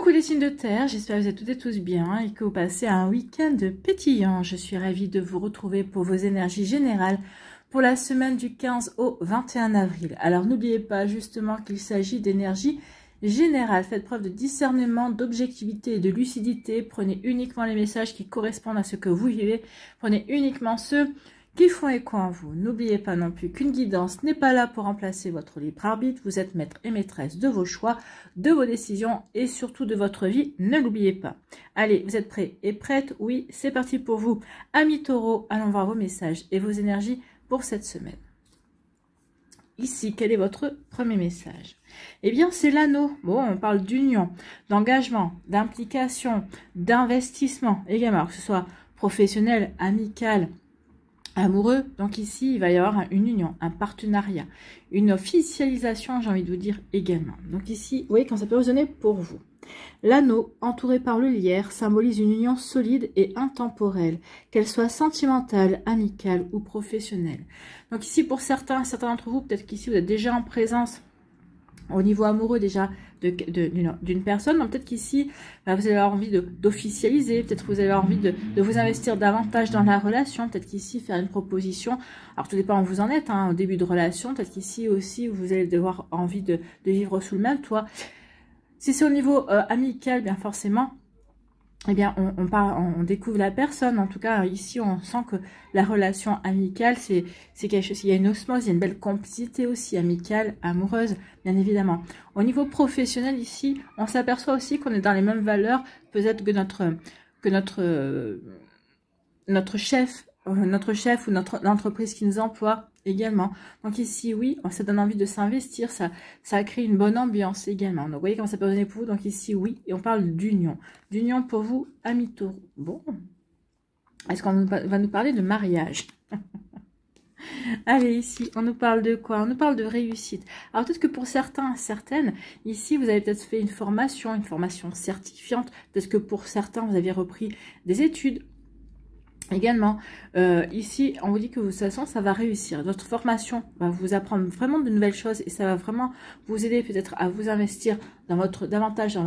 Coucou les signes de terre, j'espère que vous êtes toutes et tous bien et que vous passez un week-end pétillant. Je suis ravie de vous retrouver pour vos énergies générales pour la semaine du 15 au 21 avril. Alors n'oubliez pas justement qu'il s'agit d'énergie générale. Faites preuve de discernement, d'objectivité et de lucidité. Prenez uniquement les messages qui correspondent à ce que vous vivez. Prenez uniquement ceux qui font écho en vous. N'oubliez pas non plus qu'une guidance n'est pas là pour remplacer votre libre arbitre. Vous êtes maître et maîtresse de vos choix, de vos décisions et surtout de votre vie. Ne l'oubliez pas. Allez, vous êtes prêts et prêtes? Oui, c'est parti pour vous. Amis taureaux, allons voir vos messages et vos énergies pour cette semaine. Ici, quel est votre premier message? Eh bien, c'est l'anneau. Bon, on parle d'union, d'engagement, d'implication, d'investissement également, que ce soit professionnel, amical, amoureux. Donc ici, il va y avoir une union, un partenariat, une officialisation, j'ai envie de vous dire également. Donc ici, vous voyez quand ça peut résonner pour vous. L'anneau, entouré par le lierre, symbolise une union solide et intemporelle, qu'elle soit sentimentale, amicale ou professionnelle. Donc ici, pour certains d'entre vous, peut-être qu'ici, vous êtes déjà en présence au niveau amoureux déjà d'une personne. Donc peut-être qu'ici, vous allez avoir envie d'officialiser, peut-être que vous avez envie de vous investir davantage dans la relation, peut-être qu'ici, faire une proposition. Alors tout dépend où vous en êtes, hein, au début de relation, peut-être qu'ici aussi, vous allez avoir envie de vivre sous le même toit. Si c'est au niveau amical, bien forcément, eh bien, on découvre la personne. En tout cas, ici, on sent que la relation amicale, c'est quelque chose. Il y a une osmose, il y a une belle complicité aussi, amicale, amoureuse, bien évidemment. Au niveau professionnel, ici, on s'aperçoit aussi qu'on est dans les mêmes valeurs, peut-être que notre chef ou l'entreprise qui nous emploie également. Donc ici, oui, ça donne envie de s'investir, ça crée une bonne ambiance également. Donc vous voyez comment ça peut donner pour vous. Donc ici, oui, et on parle d'union. D'union pour vous, amis taureaux. Bon, est-ce qu'on va nous parler de mariage? Allez, ici, on nous parle de quoi? On nous parle de réussite. Alors peut-être que pour certains, certaines, ici, vous avez peut-être fait une formation certifiante. Peut-être que pour certains, vous avez repris des études. Également, ici, on vous dit que de toute façon, ça va réussir. Votre formation va vous apprendre vraiment de nouvelles choses et ça va vraiment vous aider peut-être à vous investir davantage dans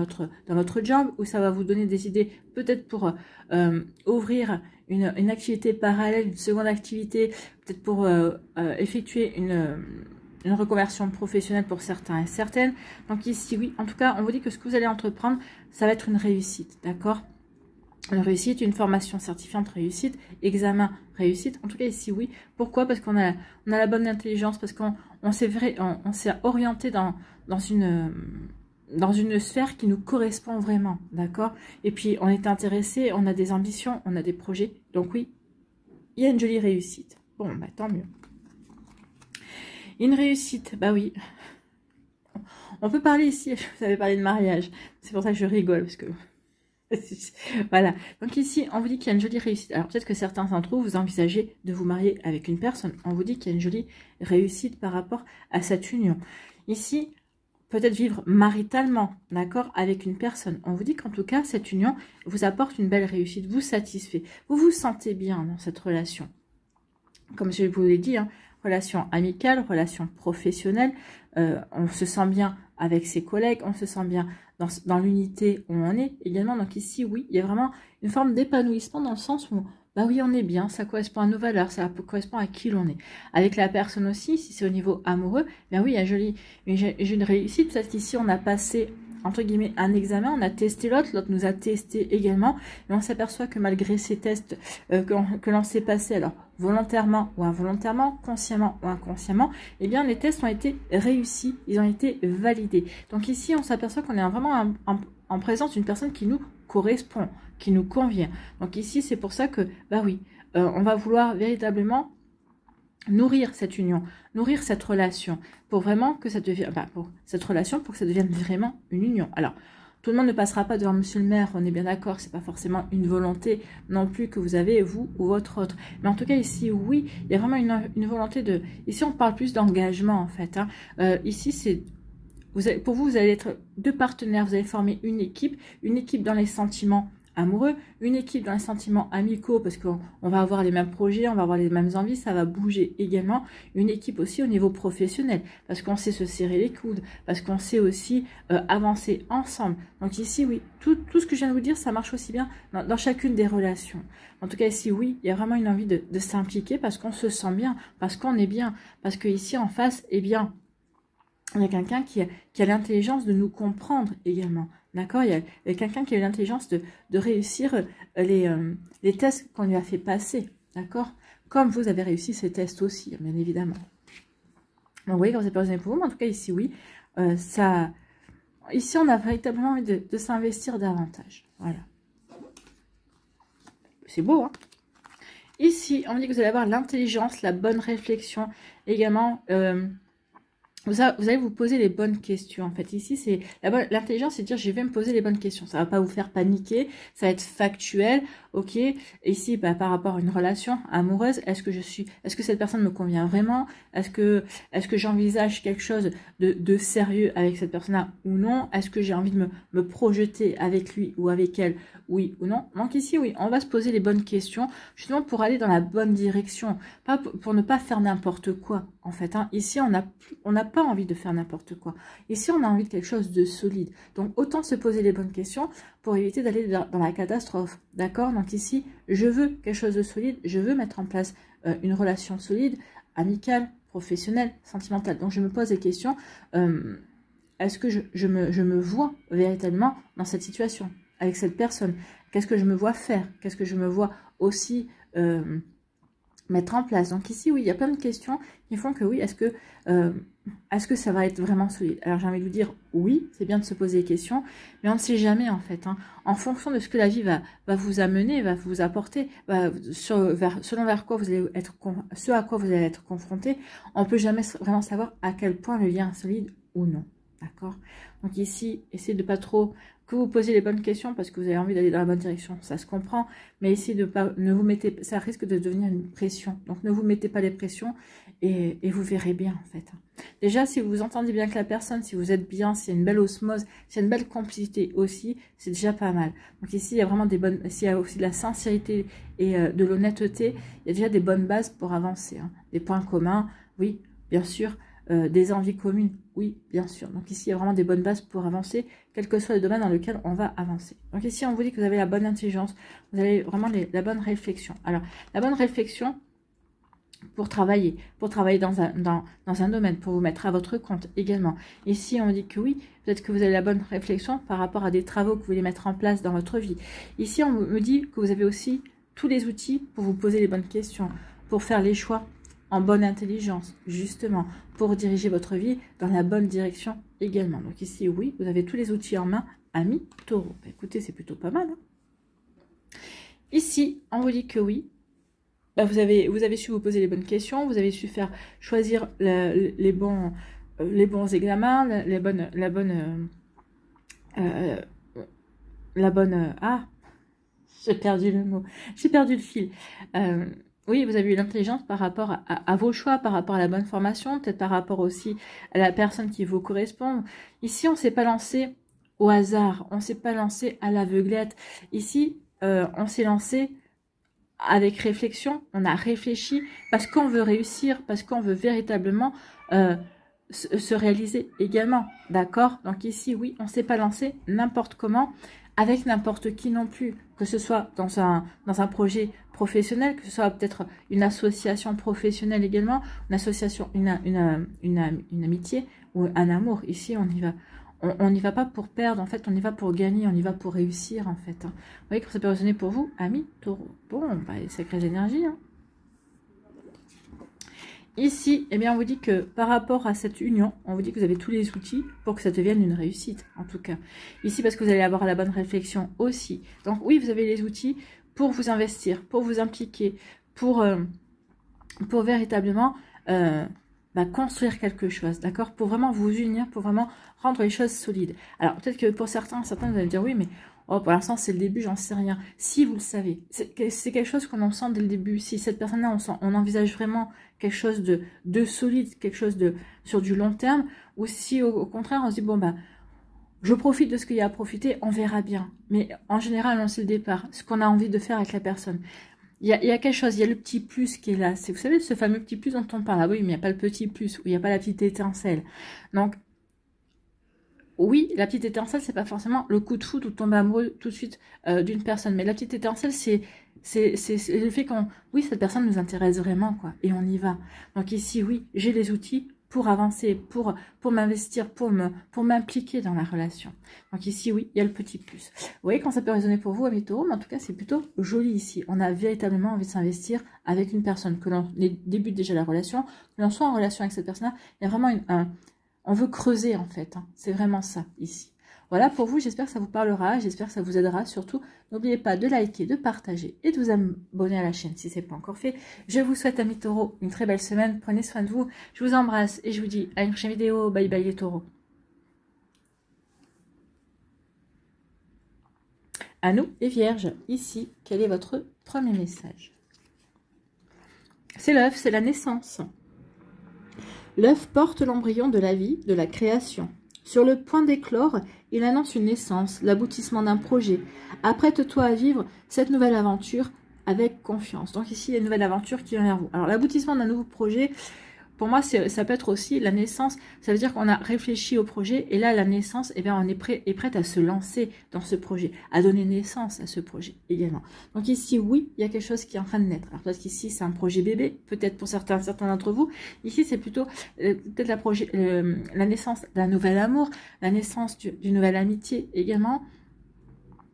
votre job, ou ça va vous donner des idées peut-être pour ouvrir une activité parallèle, une seconde activité, peut-être pour effectuer une reconversion professionnelle pour certains et certaines. Donc ici, oui, en tout cas, on vous dit que ce que vous allez entreprendre, ça va être une réussite, d'accord? Une réussite, une formation certifiante réussite, examen réussite. En tout cas ici oui. Pourquoi? Parce qu'on a la bonne intelligence, parce qu'on s'est orienté dans une sphère qui nous correspond vraiment, d'accord? Et puis on est intéressé, on a des ambitions, on a des projets. Donc oui, il y a une jolie réussite. Bon, bah tant mieux. Une réussite, bah oui. On peut parler ici, vous avez parlé de mariage. C'est pour ça que je rigole, parce que... Voilà, donc ici on vous dit qu'il y a une jolie réussite. Alors peut-être que certains d'entre vous, vous envisagez de vous marier avec une personne. On vous dit qu'il y a une jolie réussite par rapport à cette union. Ici, peut-être vivre maritalement, d'accord, avec une personne. On vous dit qu'en tout cas, cette union vous apporte une belle réussite, vous satisfait. Vous vous sentez bien dans cette relation. Comme je vous l'ai dit, hein, relation amicale, relation professionnelle, on se sent bien avec ses collègues, on se sent bien dans l'unité où on est également. Donc ici, oui, il y a vraiment une forme d'épanouissement dans le sens où, bah oui, on est bien, ça correspond à nos valeurs, ça correspond à qui l'on est. Avec la personne aussi, si c'est au niveau amoureux, ben oui, il y a une réussite. Peut-être qu'ici, on a passé, entre guillemets, un examen, on a testé l'autre nous a testé également, et on s'aperçoit que malgré ces tests que l'on s'est passé, alors volontairement ou involontairement, consciemment ou inconsciemment, eh bien les tests ont été réussis, ils ont été validés. Donc ici, on s'aperçoit qu'on est vraiment en présence d'une personne qui nous correspond, qui nous convient. Donc ici, c'est pour ça que, bah oui, on va vouloir véritablement nourrir cette union, nourrir cette relation, pour vraiment que ça devienne, pour cette relation, pour que ça devienne vraiment une union. Alors, tout le monde ne passera pas devant monsieur le maire, on est bien d'accord, c'est pas forcément une volonté non plus que vous avez, vous ou votre autre. Mais en tout cas, ici, oui, il y a vraiment une volonté de... Ici, on parle plus d'engagement, en fait. Hein. Ici, c'est... Pour vous, vous allez être deux partenaires, vous allez former une équipe dans les sentiments amoureux, une équipe dans les sentiments amicaux parce qu'on va avoir les mêmes projets, on va avoir les mêmes envies, ça va bouger également. Une équipe aussi au niveau professionnel parce qu'on sait se serrer les coudes, parce qu'on sait aussi avancer ensemble. Donc ici, oui, tout ce que je viens de vous dire, ça marche aussi bien dans chacune des relations. En tout cas, ici, oui, il y a vraiment une envie de s'impliquer parce qu'on se sent bien, parce qu'on est bien, parce que ici en face, eh bien, il y a quelqu'un qui a l'intelligence de nous comprendre également. D'accord, il y a quelqu'un qui a eu l'intelligence de réussir les tests qu'on lui a fait passer. D'accord, comme vous avez réussi ces tests aussi, bien évidemment. Donc, vous voyez, quand c'est pas résonné pour vous, mais en tout cas, ici, oui, ici, on a véritablement envie de s'investir davantage. Voilà. C'est beau, hein? Ici, on me dit que vous allez avoir l'intelligence, la bonne réflexion, également... vous allez vous poser les bonnes questions. En fait, ici, c'est l'intelligence, c'est de dire je vais me poser les bonnes questions. Ça va pas vous faire paniquer, ça va être factuel, ok. Ici, bah, par rapport à une relation amoureuse, est-ce que cette personne me convient vraiment? Est-ce que j'envisage quelque chose de sérieux avec cette personne-là ou non? Est-ce que j'ai envie de me projeter avec lui ou avec elle, oui ou non? Donc ici, oui, on va se poser les bonnes questions, justement pour aller dans la bonne direction, pas pour ne pas faire n'importe quoi. En fait, hein. Ici, on n'a pas envie de faire n'importe quoi. Ici, on a envie de quelque chose de solide. Donc, autant se poser les bonnes questions pour éviter d'aller dans la catastrophe. D'accord? Donc ici, je veux quelque chose de solide. Je veux mettre en place une relation solide, amicale, professionnelle, sentimentale. Donc, je me pose des questions. Est-ce que je me vois véritablement dans cette situation, avec cette personne? Qu'est-ce que je me vois faire? Qu'est-ce que je me vois aussi... mettre en place. Donc ici, oui, il y a plein de questions qui font que oui, est-ce que ça va être vraiment solide? Alors j'ai envie de vous dire, oui, c'est bien de se poser des questions, mais on ne sait jamais en fait. Hein. En fonction de ce que la vie va vous amener, va vous apporter, selon vers quoi vous allez être, ce à quoi vous allez être confronté, on ne peut jamais vraiment savoir à quel point le lien est solide ou non. D'accord? Donc ici, essayez de pas trop... que vous posez les bonnes questions parce que vous avez envie d'aller dans la bonne direction, ça se comprend, mais essayez de pas, ne vous mettez, ça risque de devenir une pression, donc ne vous mettez pas les pressions et vous verrez bien en fait. Déjà, si vous vous entendez bien avec la personne, si vous êtes bien, s'il y a une belle osmose, s'il y a une belle complicité aussi, c'est déjà pas mal. Donc ici, il y a vraiment des bonnes, s'il y a aussi de la sincérité et de l'honnêteté, il y a déjà des bonnes bases pour avancer, hein. Des points communs, oui, bien sûr. Des envies communes, oui, bien sûr. Donc ici, il y a vraiment des bonnes bases pour avancer, quel que soit le domaine dans lequel on va avancer. Donc ici, on vous dit que vous avez la bonne intelligence, vous avez vraiment la bonne réflexion. Alors, la bonne réflexion pour travailler dans un domaine, pour vous mettre à votre compte également. Ici, on dit que oui, peut-être que vous avez la bonne réflexion par rapport à des travaux que vous voulez mettre en place dans votre vie. Ici, on me dit que vous avez aussi tous les outils pour vous poser les bonnes questions, pour faire les choix en bonne intelligence, justement, pour diriger votre vie dans la bonne direction également. Donc ici, oui, vous avez tous les outils en main, amis taureau. Bah, écoutez, c'est plutôt pas mal. Hein. Ici, on vous dit que oui, bah, vous avez su vous poser les bonnes questions, vous avez su faire choisir les bons examens, ah, j'ai perdu le mot, j'ai perdu le fil. Oui, vous avez eu l'intelligence par rapport à vos choix, par rapport à la bonne formation, peut-être par rapport aussi à la personne qui vous correspond. Ici, on ne s'est pas lancé au hasard, on ne s'est pas lancé à l'aveuglette. Ici, on s'est lancé avec réflexion, on a réfléchi parce qu'on veut réussir, parce qu'on veut véritablement se réaliser également. D'accord? Donc ici, oui, on ne s'est pas lancé n'importe comment, avec n'importe qui non plus, que ce soit dans un projet professionnel, que ce soit peut-être une association professionnelle également, une association, une amitié ou un amour. Ici, on n'y va pas pour perdre, en fait, on y va pour gagner, on y va pour réussir, en fait. Vous voyez que ça peut résonner pour vous, amis taureau. Bon, bah, sacrées énergies, hein. Ici, eh bien, on vous dit que par rapport à cette union, on vous dit que vous avez tous les outils pour que ça devienne une réussite, en tout cas. Ici, parce que vous allez avoir la bonne réflexion aussi. Donc oui, vous avez les outils pour vous investir, pour vous impliquer, pour véritablement construire quelque chose, d'accord? Pour vraiment vous unir, pour vraiment rendre les choses solides. Alors, peut-être que pour certains vous allez me dire, oui, mais oh, pour l'instant, c'est le début, j'en sais rien. Si vous le savez, c'est quelque chose qu'on en sent dès le début. Si cette personne-là, on envisage vraiment quelque chose de solide, quelque chose sur du long terme, ou si au contraire, on se dit, bon, bah, je profite de ce qu'il y a à profiter, on verra bien. Mais en général, on sait le départ, ce qu'on a envie de faire avec la personne. Il y a quelque chose, il y a le petit plus qui est là. Vous savez, ce fameux petit plus dont on parle. Ah oui, mais il n'y a pas le petit plus, ou il n'y a pas la petite étincelle. Donc, oui, la petite étincelle, c'est pas forcément le coup de foudre ou tomber amoureux tout de suite d'une personne. Mais la petite étincelle, c'est le fait qu'on... Oui, cette personne nous intéresse vraiment, quoi. Et on y va. Donc ici, oui, j'ai les outils pour avancer, pour m'investir, pour m'impliquer dans la relation. Donc ici, oui, il y a le petit plus. Vous voyez quand ça peut résonner pour vous, amis taureaux, mais en tout cas, c'est plutôt joli ici. On a véritablement envie de s'investir avec une personne, que l'on débute déjà la relation, que l'on soit en relation avec cette personne-là. Il y a vraiment on veut creuser, en fait. Hein. C'est vraiment ça, ici. Voilà pour vous, j'espère que ça vous parlera, j'espère que ça vous aidera. Surtout, n'oubliez pas de liker, de partager et de vous abonner à la chaîne si ce n'est pas encore fait. Je vous souhaite, amis taureaux, une très belle semaine. Prenez soin de vous. Je vous embrasse et je vous dis à une prochaine vidéo. Bye bye les taureaux. À nous les vierges, ici, quel est votre premier message? C'est l'œuf, c'est la naissance. L'œuf porte l'embryon de la vie, de la création. Sur le point d'éclore, il annonce une naissance, l'aboutissement d'un projet. Apprête-toi à vivre cette nouvelle aventure avec confiance. Donc ici, il y a une nouvelle aventure qui vient vers vous. Alors l'aboutissement d'un nouveau projet, pour moi, ça peut être aussi la naissance. Ça veut dire qu'on a réfléchi au projet et là, la naissance, eh bien, on est prête à se lancer dans ce projet, à donner naissance à ce projet également. Donc ici, oui, il y a quelque chose qui est en train de naître. Alors peut-être qu'ici, c'est un projet bébé, peut-être pour certains d'entre vous. Ici, c'est plutôt peut-être la naissance d'un nouvel amour, la naissance d'une nouvelle amitié également.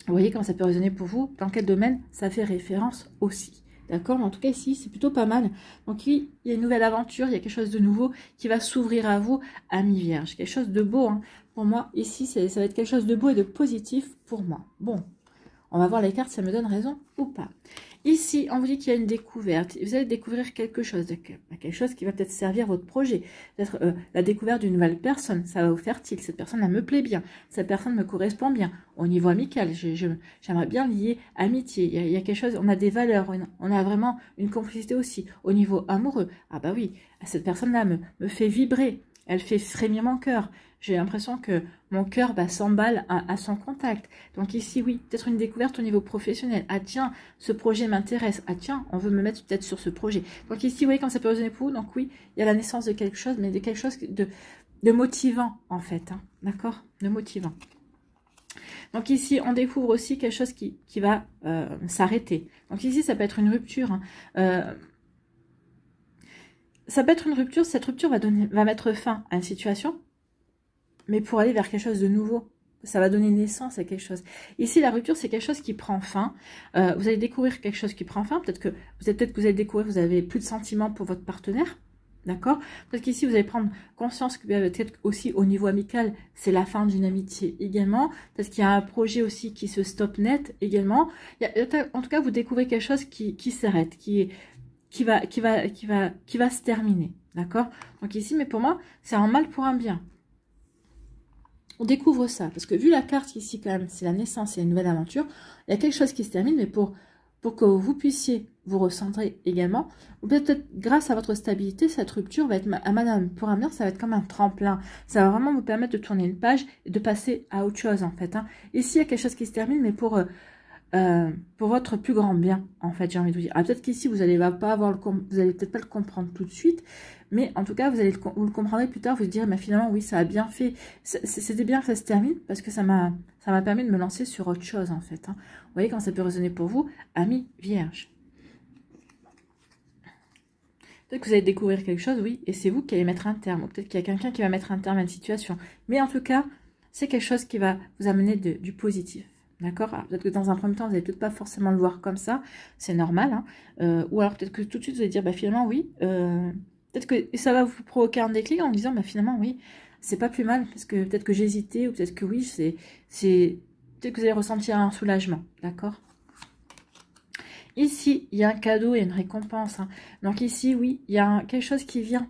Vous voyez comment ça peut résonner pour vous, dans quel domaine ça fait référence aussi. D'accord? En tout cas, ici, c'est plutôt pas mal. Donc, il y a une nouvelle aventure, il y a quelque chose de nouveau qui va s'ouvrir à vous, amis vierges. Quelque chose de beau, hein. Pour moi, ici, ça va être quelque chose de beau et de positif pour moi. Bon, on va voir les cartes, ça me donne raison ou pas. Ici, on vous dit qu'il y a une découverte. Vous allez découvrir quelque chose qui va peut-être servir votre projet. Peut-être la découverte d'une nouvelle personne. Ça va vous faire tilt. Cette personne, elle me plaît bien. Cette personne me correspond bien. Au niveau amical, j'aimerais bien lier amitié. Il y a quelque chose, on a des valeurs. On a vraiment une complicité aussi. Au niveau amoureux, ah bah oui, cette personne-là me fait vibrer. Elle fait frémir mon cœur. J'ai l'impression que mon cœur s'emballe à son contact. Donc ici, oui, peut-être une découverte au niveau professionnel. Ah tiens, ce projet m'intéresse. Ah tiens, on veut me mettre peut-être sur ce projet. Donc ici, vous voyez, quand ça peut résonner pour vous, donc oui, il y a la naissance de quelque chose, mais de quelque chose de motivant, en fait. Hein, d'accord? De motivant. Donc ici, on découvre aussi quelque chose qui va s'arrêter. Donc ici, ça peut être une rupture. Hein. Ça peut être une rupture, cette rupture va mettre fin à une situation, mais pour aller vers quelque chose de nouveau. Ça va donner naissance à quelque chose. Ici, la rupture, c'est quelque chose qui prend fin. Vous allez découvrir quelque chose qui prend fin. Peut-être que vous allez découvrir, vous n'avez plus de sentiments pour votre partenaire. D'accord? Peut-être qu'ici, vous allez prendre conscience que peut-être aussi au niveau amical, c'est la fin d'une amitié également. Peut-être qu'il y a un projet aussi qui se stoppe net également. En tout cas, vous découvrez quelque chose qui s'arrête, qui va se terminer, d'accord? Donc ici, mais pour moi, c'est un mal pour un bien. On découvre ça, parce que vu la carte ici, quand même, c'est la naissance, c'est une nouvelle aventure, il y a quelque chose qui se termine, mais pour que vous puissiez vous recentrer également, ou peut-être grâce à votre stabilité, cette rupture va être, à madame, pour un bien, ça va être comme un tremplin. Ça va vraiment vous permettre de tourner une page et de passer à autre chose, en fait. Hein. Ici, il y a quelque chose qui se termine, mais pour votre plus grand bien, en fait, j'ai envie de vous dire. Ah, peut-être qu'ici, vous allez peut-être pas le comprendre tout de suite, mais en tout cas, vous le comprendrez plus tard, vous direz, mais finalement, oui, ça a bien fait, c'était bien que ça se termine, parce que ça m'a permis de me lancer sur autre chose, en fait. Hein. Vous voyez quand ça peut résonner pour vous, amis vierges. Peut-être que vous allez découvrir quelque chose, oui, et c'est vous qui allez mettre un terme, ou peut-être qu'il y a quelqu'un qui va mettre un terme à une situation, mais en tout cas, c'est quelque chose qui va vous amener du positif. D'accord? Peut-être que dans un premier temps, vous n'allez peut-être pas forcément le voir comme ça. C'est normal. Hein. Ou alors peut-être que tout de suite, vous allez dire, bah, finalement, oui. Peut-être que ça va vous provoquer un déclic en disant, bah, finalement, oui, c'est pas plus mal. Parce que peut-être que j'ai hésité ou peut-être que oui, peut-être que vous allez ressentir un soulagement. D'accord? Ici, il y a un cadeau et une récompense. Hein. Donc ici, oui, il y a quelque chose qui vient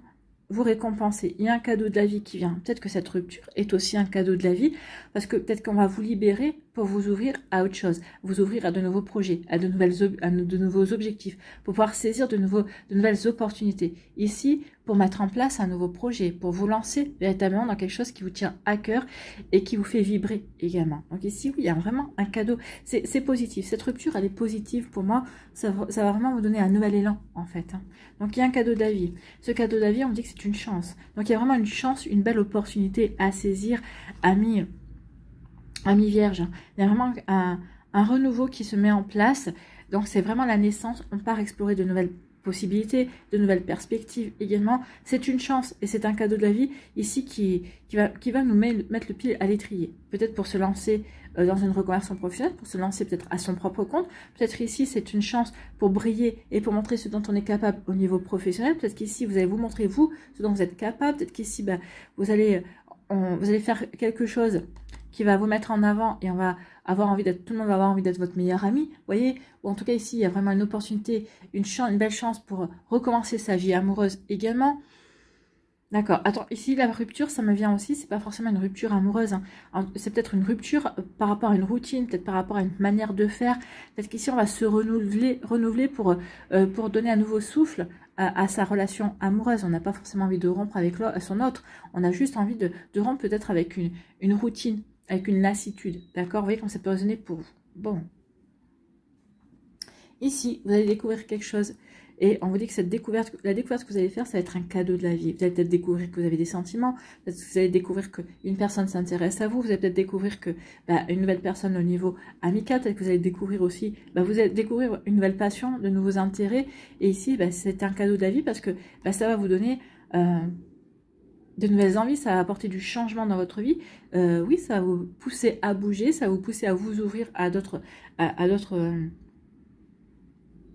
vous récompenser. Il y a un cadeau de la vie qui vient. Peut-être que cette rupture est aussi un cadeau de la vie, parce que peut-être qu'on va vous libérer pour vous ouvrir à autre chose, vous ouvrir à de nouveaux projets, à de nouveaux objectifs, pour pouvoir saisir de nouvelles opportunités. Ici, pour mettre en place un nouveau projet, pour vous lancer véritablement dans quelque chose qui vous tient à cœur et qui vous fait vibrer également. Donc ici, oui, il y a vraiment un cadeau. C'est positif. Cette rupture, elle est positive pour moi. Ça va vraiment vous donner un nouvel élan, en fait. Donc, il y a un cadeau de la vie. Ce cadeau de la vie, on dit que c'est une chance. Donc, il y a vraiment une chance, une belle opportunité à saisir, amis Vierge. Il y a vraiment un renouveau qui se met en place. Donc, c'est vraiment la naissance. On part explorer de nouvelles possibilités, de nouvelles perspectives également. C'est une chance et c'est un cadeau de la vie ici qui va nous mettre le pied à l'étrier. Peut-être pour se lancer dans une reconversion professionnelle, pour se lancer peut-être à son propre compte. Peut-être ici, c'est une chance pour briller et pour montrer ce dont on est capable au niveau professionnel. Peut-être qu'ici, vous allez vous montrer, vous, ce dont vous êtes capable. Peut-être qu'ici, vous allez faire quelque chose qui va vous mettre en avant et on va avoir envie d'être, tout le monde va avoir envie d'être votre meilleur ami, vous voyez, ou en tout cas ici il y a vraiment une opportunité, une belle chance pour recommencer sa vie amoureuse également. D'accord, attends, ici la rupture ça me vient aussi, c'est pas forcément une rupture amoureuse, hein. C'est peut-être une rupture par rapport à une routine, peut-être par rapport à une manière de faire, peut-être qu'ici on va se renouveler pour donner un nouveau souffle à sa relation amoureuse. On n'a pas forcément envie de rompre avec son autre, on a juste envie de rompre peut-être avec une routine, avec une lassitude, d'accord? Vous voyez comment ça peut résonner pour vous. Bon. Ici, vous allez découvrir quelque chose. Et on vous dit que la découverte que vous allez faire, ça va être un cadeau de la vie. Vous allez peut-être découvrir que vous avez des sentiments. Peut-être que vous allez découvrir qu'une personne s'intéresse à vous. Vous allez peut-être découvrir que une nouvelle personne au niveau amical. Peut-être que vous allez découvrir aussi, vous allez découvrir une nouvelle passion, de nouveaux intérêts. Et ici, c'est un cadeau de la vie parce que ça va vous donner de nouvelles envies, ça va apporter du changement dans votre vie. Oui, ça va vous pousser à bouger, ça va vous pousser à vous ouvrir à d'autres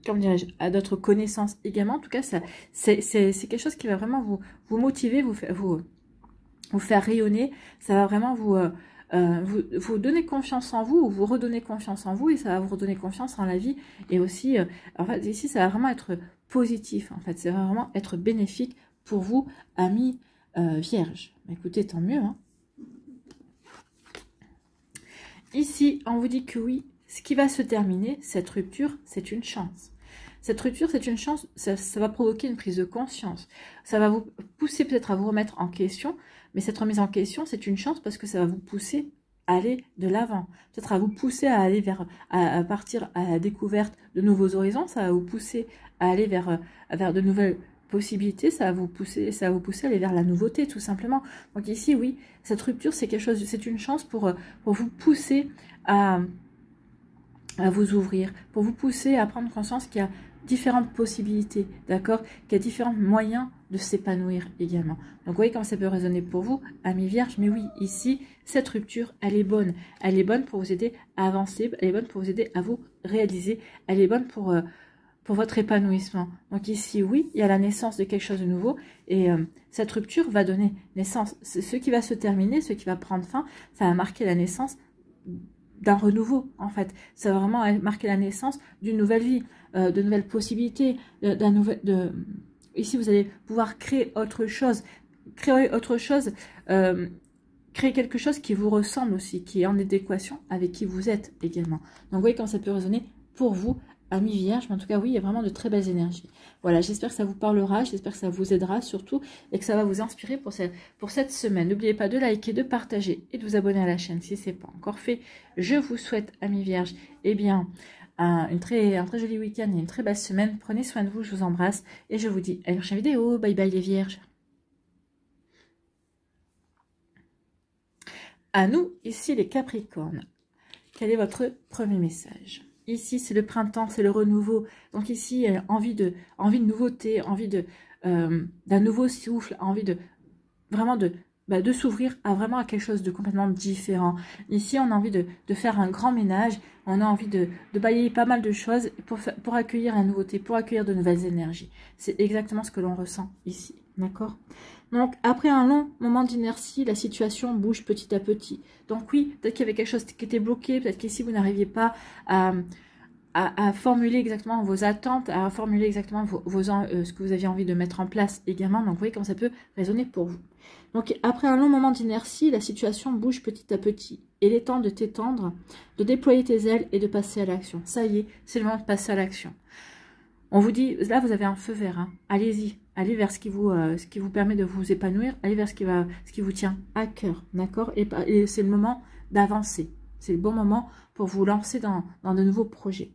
comment dirais-je, à d'autres connaissances également. En tout cas, c'est quelque chose qui va vraiment vous motiver, vous faire rayonner. Ça va vraiment vous donner confiance en vous, ou vous redonner confiance en vous, et ça va vous redonner confiance en la vie. Et aussi, en fait, ici, ça va vraiment être positif. En fait, ça va vraiment être bénéfique pour vous, amis Vierge. Écoutez, tant mieux. Hein. Ici, on vous dit que oui, ce qui va se terminer, cette rupture, c'est une chance. Cette rupture, c'est une chance, ça va provoquer une prise de conscience. Ça va vous pousser peut-être à vous remettre en question, mais cette remise en question, c'est une chance parce que ça va vous pousser à aller de l'avant. Peut-être à vous pousser à aller à partir à la découverte de nouveaux horizons, ça va vous pousser à aller vers de nouvelles possibilités, ça va vous pousser à aller vers la nouveauté, tout simplement. Donc ici, oui, cette rupture, c'est quelque chose, c'est une chance pour vous pousser à vous ouvrir, pour vous pousser à prendre conscience qu'il y a différentes possibilités, d'accord, qu'il y a différents moyens de s'épanouir également. Donc vous voyez comment ça peut résonner pour vous, amis Vierge, mais oui, ici, cette rupture, elle est bonne pour vous aider à avancer, elle est bonne pour vous aider à vous réaliser, elle est bonne pour votre épanouissement. Donc ici, oui, il y a la naissance de quelque chose de nouveau, et cette rupture va donner naissance, ce qui va se terminer, ce qui va prendre fin, ça va marquer la naissance d'un renouveau, en fait. Ça va vraiment marquer la naissance d'une nouvelle vie, de nouvelles possibilités, ici vous allez pouvoir créer autre chose, créer quelque chose qui vous ressemble aussi, qui est en adéquation avec qui vous êtes également. Donc vous voyez quand ça peut résonner pour vous, amis Vierge, mais en tout cas oui, il y a vraiment de très belles énergies. Voilà, j'espère que ça vous parlera, j'espère que ça vous aidera surtout, et que ça va vous inspirer pour cette semaine. N'oubliez pas de liker, de partager et de vous abonner à la chaîne si ce n'est pas encore fait. Je vous souhaite, amis Vierge, eh bien, un très joli week-end et une très belle semaine. Prenez soin de vous, je vous embrasse, et je vous dis à la prochaine vidéo. Bye bye les Vierges. À nous, ici les Capricornes, quel est votre premier message ? Ici, c'est le printemps, c'est le renouveau. Donc ici, envie de nouveauté, envie d'un nouveau souffle, envie vraiment de s'ouvrir à quelque chose de complètement différent. Ici, on a envie de faire un grand ménage, on a envie de balayer pas mal de choses pour accueillir la nouveauté, pour accueillir de nouvelles énergies. C'est exactement ce que l'on ressent ici, d'accord ? Donc, après un long moment d'inertie, la situation bouge petit à petit. Donc oui, peut-être qu'il y avait quelque chose qui était bloqué, peut-être qu'ici, vous n'arriviez pas à formuler exactement vos attentes, à formuler exactement ce que vous aviez envie de mettre en place également. Donc, vous voyez comment ça peut résonner pour vous. Donc, après un long moment d'inertie, la situation bouge petit à petit. il est temps de t'étendre, de déployer tes ailes et de passer à l'action. Ça y est, c'est le moment de passer à l'action. On vous dit, là vous avez un feu vert, hein. Allez-y, allez vers ce qui vous permet de vous épanouir, allez vers ce qui vous tient à cœur, d'accord? Et c'est le moment d'avancer, c'est le bon moment pour vous lancer dans de nouveaux projets.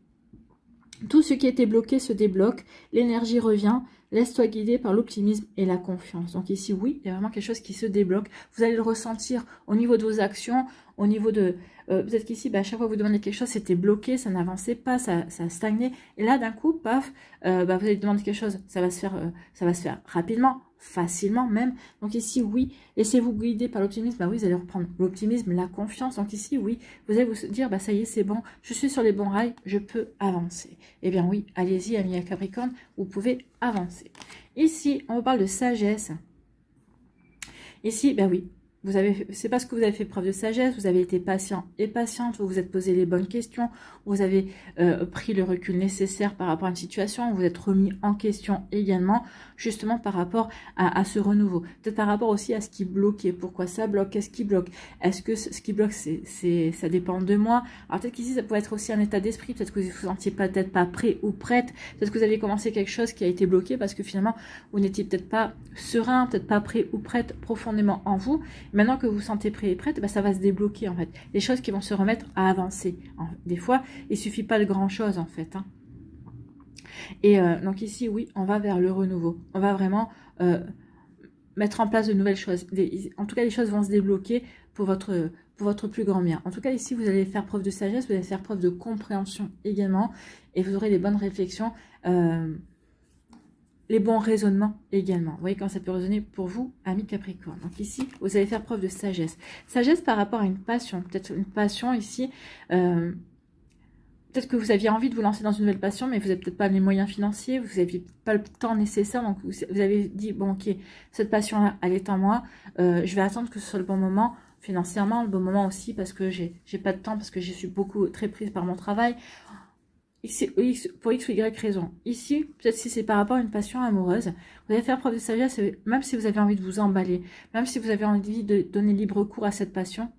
Tout ce qui était bloqué se débloque, l'énergie revient, laisse-toi guider par l'optimisme et la confiance. Donc ici, oui, il y a vraiment quelque chose qui se débloque. Vous allez le ressentir au niveau de vos actions, au niveau de... peut-être qu'ici, à chaque fois que vous demandez quelque chose, c'était bloqué, ça n'avançait pas, ça stagnait. Et là, d'un coup, paf, vous allez demander quelque chose, ça va se faire rapidement, facilement même. Donc ici, oui, laissez-vous guider par l'optimisme. Oui, vous allez reprendre l'optimisme, la confiance. Donc ici, oui, vous allez vous dire, ça y est, c'est bon, je suis sur les bons rails, je peux avancer. Eh bien oui, allez-y, amis à Capricorne, vous pouvez avancer. Ici, on vous parle de sagesse. Ici, oui, c'est parce que vous avez fait preuve de sagesse, vous avez été patient et patiente, vous vous êtes posé les bonnes questions, vous avez pris le recul nécessaire par rapport à une situation, vous vous êtes remis en question également, justement par rapport à ce renouveau. Peut-être par rapport aussi à ce qui bloquait, pourquoi ça bloque, qu'est-ce qui bloque? Est-ce que ce qui bloque, ça dépend de moi? Alors peut-être qu'ici, ça peut être aussi un état d'esprit, peut-être que vous ne vous sentiez peut-être pas prêt ou prête, peut-être que vous avez commencé quelque chose qui a été bloqué parce que finalement, vous n'étiez peut-être pas serein, peut-être pas prêt ou prête profondément en vous. Maintenant que vous vous sentez prêt et prête, ça va se débloquer en fait. Les choses qui vont se remettre à avancer. Des fois, il suffit pas de grand chose en fait. Hein. Et donc ici, oui, on va vers le renouveau. On va vraiment mettre en place de nouvelles choses. En tout cas, les choses vont se débloquer pour votre plus grand bien. En tout cas, ici, vous allez faire preuve de sagesse, vous allez faire preuve de compréhension également. Et vous aurez les bonnes réflexions. Les bons raisonnements également. Vous voyez quand ça peut résonner pour vous, amis Capricorne. Donc ici, vous allez faire preuve de sagesse. Sagesse par rapport à une passion. Peut-être une passion ici. Peut-être que vous aviez envie de vous lancer dans une nouvelle passion, mais vous n'avez peut-être pas les moyens financiers, vous n'aviez pas le temps nécessaire. Donc vous avez dit, bon ok, cette passion-là, elle est en moi. Je vais attendre que ce soit le bon moment. Financièrement, le bon moment aussi, parce que j'ai pas de temps, parce que je suis très prise par mon travail. Pour X ou Y raison. Ici, peut-être si c'est par rapport à une passion amoureuse, vous allez faire preuve de sagesse, même si vous avez envie de vous emballer, même si vous avez envie de donner libre cours à cette passion,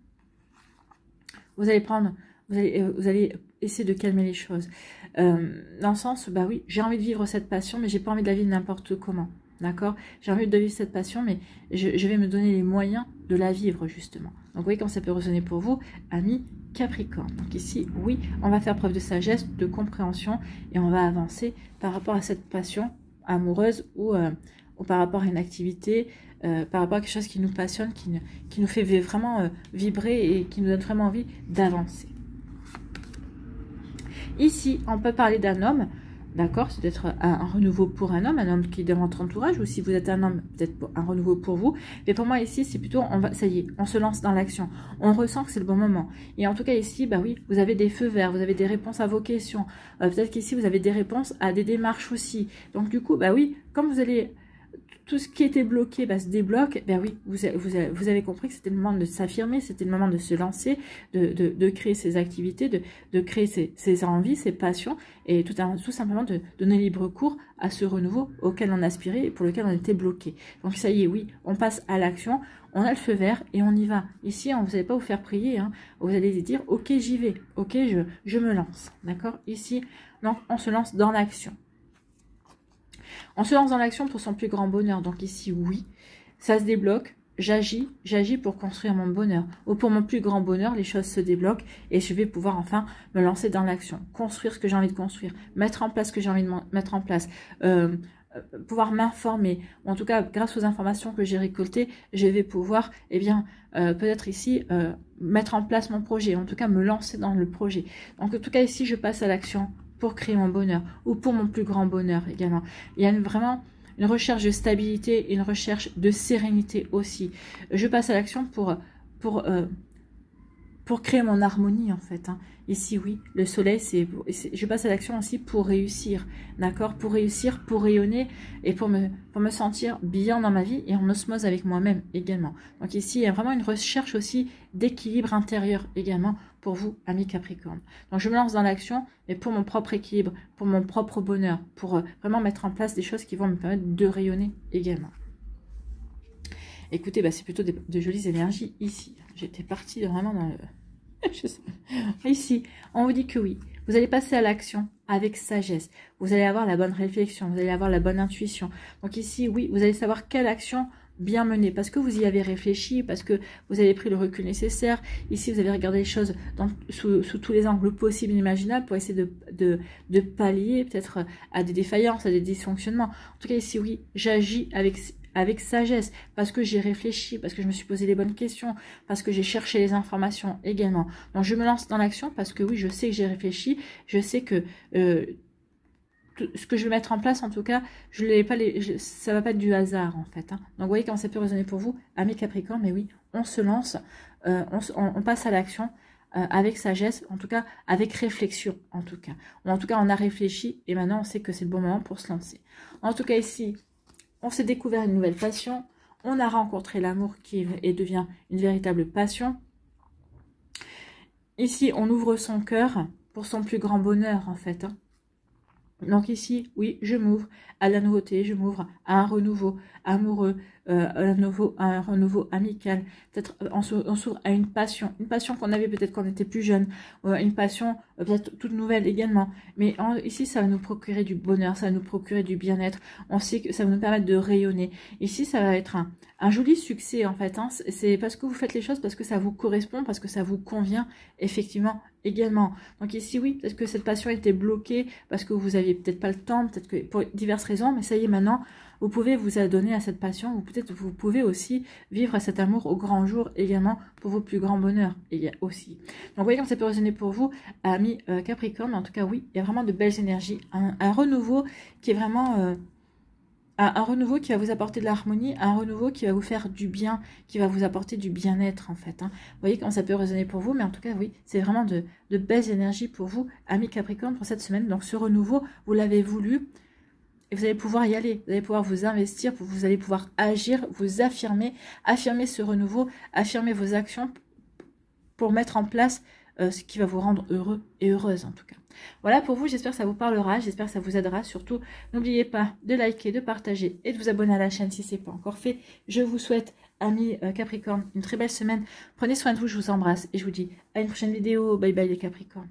vous allez essayer de calmer les choses. Dans le sens, oui, j'ai envie de vivre cette passion, mais j'ai pas envie de la vivre n'importe comment. D'accord? J'ai envie de vivre cette passion, mais je vais me donner les moyens de la vivre, justement. Donc, vous voyez comment ça peut résonner pour vous, amis Capricorne. Donc ici, oui, on va faire preuve de sagesse, de compréhension, et on va avancer par rapport à cette passion amoureuse ou par rapport à une activité, par rapport à quelque chose qui nous passionne, qui nous fait vraiment vibrer et qui nous donne vraiment envie d'avancer. Ici, on peut parler d'un homme. D'accord, c'est peut-être un renouveau pour un homme qui est dans votre entourage, ou si vous êtes un homme, peut-être un renouveau pour vous. Mais pour moi ici, c'est plutôt, ça y est, on se lance dans l'action. On ressent que c'est le bon moment. Et en tout cas ici, oui, vous avez des feux verts, vous avez des réponses à vos questions. Peut-être qu'ici, vous avez des réponses à des démarches aussi. Donc du coup, oui, comme vous allez... Tout ce qui était bloqué se débloque. Oui, vous avez compris que c'était le moment de s'affirmer, c'était le moment de se lancer, de créer ses activités, de créer ses envies, ses passions, et tout simplement de donner libre cours à ce renouveau auquel on aspirait et pour lequel on était bloqué. Donc ça y est, oui, on passe à l'action, on a le feu vert et on y va. Ici, vous n'allez pas vous faire prier, hein. Vous allez dire, ok, j'y vais, ok, je me lance. D'accord? Ici, donc, on se lance dans l'action. On se lance dans l'action pour son plus grand bonheur. Donc ici, oui, ça se débloque. J'agis pour construire mon bonheur. Ou pour mon plus grand bonheur, les choses se débloquent et je vais pouvoir enfin me lancer dans l'action. Construire ce que j'ai envie de construire. Mettre en place ce que j'ai envie de mettre en place. Pouvoir m'informer. En tout cas, grâce aux informations que j'ai récoltées, je vais pouvoir, peut-être ici, mettre en place mon projet. En tout cas, me lancer dans le projet. Donc en tout cas, ici, je passe à l'action pour créer mon bonheur ou pour mon plus grand bonheur également. Il y a vraiment une recherche de stabilité, une recherche de sérénité aussi. Je passe à l'action pour créer mon harmonie en fait. Hein. Ici, oui, le soleil, je passe à l'action aussi pour réussir, d'accord? Pour réussir, pour rayonner et pour me sentir bien dans ma vie et en osmose avec moi-même également. Donc ici, il y a vraiment une recherche aussi d'équilibre intérieur également pour vous, amis Capricorne. Donc je me lance dans l'action, mais pour mon propre équilibre, pour mon propre bonheur, pour vraiment mettre en place des choses qui vont me permettre de rayonner également. Écoutez, c'est plutôt de jolies énergies ici. J'étais partie vraiment Ici, on vous dit que oui, vous allez passer à l'action avec sagesse. Vous allez avoir la bonne réflexion, vous allez avoir la bonne intuition. Donc ici, oui, vous allez savoir quelle action bien menée, parce que vous y avez réfléchi, parce que vous avez pris le recul nécessaire. Ici, vous avez regardé les choses sous tous les angles possibles et imaginables pour essayer de pallier peut-être à des défaillances, à des dysfonctionnements. En tout cas, ici, oui, j'agis avec sagesse, parce que j'ai réfléchi, parce que je me suis posé les bonnes questions, parce que j'ai cherché les informations également. Donc, je me lance dans l'action parce que oui, je sais que j'ai réfléchi, je sais que ce que je vais mettre en place, en tout cas, ça va pas être du hasard, en fait. Hein. Donc, vous voyez comment ça peut résonner pour vous, amis Capricorne, mais oui, on se lance, on passe à l'action avec sagesse, en tout cas, avec réflexion, en tout cas. Ou en tout cas, on a réfléchi et maintenant, on sait que c'est le bon moment pour se lancer. En tout cas, ici, on s'est découvert une nouvelle passion, on a rencontré l'amour qui devient une véritable passion. Ici, on ouvre son cœur pour son plus grand bonheur, en fait. Hein. Donc ici, oui, je m'ouvre à la nouveauté, je m'ouvre à un renouveau amoureux, à un renouveau amical. Peut-être on s'ouvre à une passion qu'on avait peut-être quand on était plus jeune, une passion peut-être toute nouvelle également. Mais ici, ça va nous procurer du bonheur, ça va nous procurer du bien-être. On sait que ça va nous permettre de rayonner. Ici, ça va être un joli succès en fait. Hein. C'est parce que vous faites les choses, parce que ça vous correspond, parce que ça vous convient effectivement également. Donc ici, oui, peut-être que cette passion était bloquée parce que vous aviez peut-être pas le temps, peut-être que pour diverses raisons, mais ça y est, maintenant, vous pouvez vous adonner à cette passion, ou peut-être vous pouvez aussi vivre à cet amour au grand jour également pour vos plus grands bonheurs aussi. Donc vous voyez comme ça peut résonner pour vous, amis Capricorne. En tout cas, oui, il y a vraiment de belles énergies, un renouveau qui est vraiment... un renouveau qui va vous apporter de l'harmonie, un renouveau qui va vous faire du bien, qui va vous apporter du bien-être en fait. Hein. Vous voyez comment ça peut résonner pour vous, mais en tout cas, oui, c'est vraiment de belles énergies pour vous, amis Capricorne, pour cette semaine. Donc ce renouveau, vous l'avez voulu et vous allez pouvoir y aller. Vous allez pouvoir vous investir, vous allez pouvoir agir, vous affirmer ce renouveau, affirmer vos actions pour mettre en place ce qui va vous rendre heureux et heureuse en tout cas. Voilà pour vous, j'espère que ça vous parlera, j'espère que ça vous aidera. Surtout, n'oubliez pas de liker, de partager et de vous abonner à la chaîne si ce n'est pas encore fait. Je vous souhaite, amis Capricorne, une très belle semaine. Prenez soin de vous, je vous embrasse et je vous dis à une prochaine vidéo. Bye bye les Capricornes.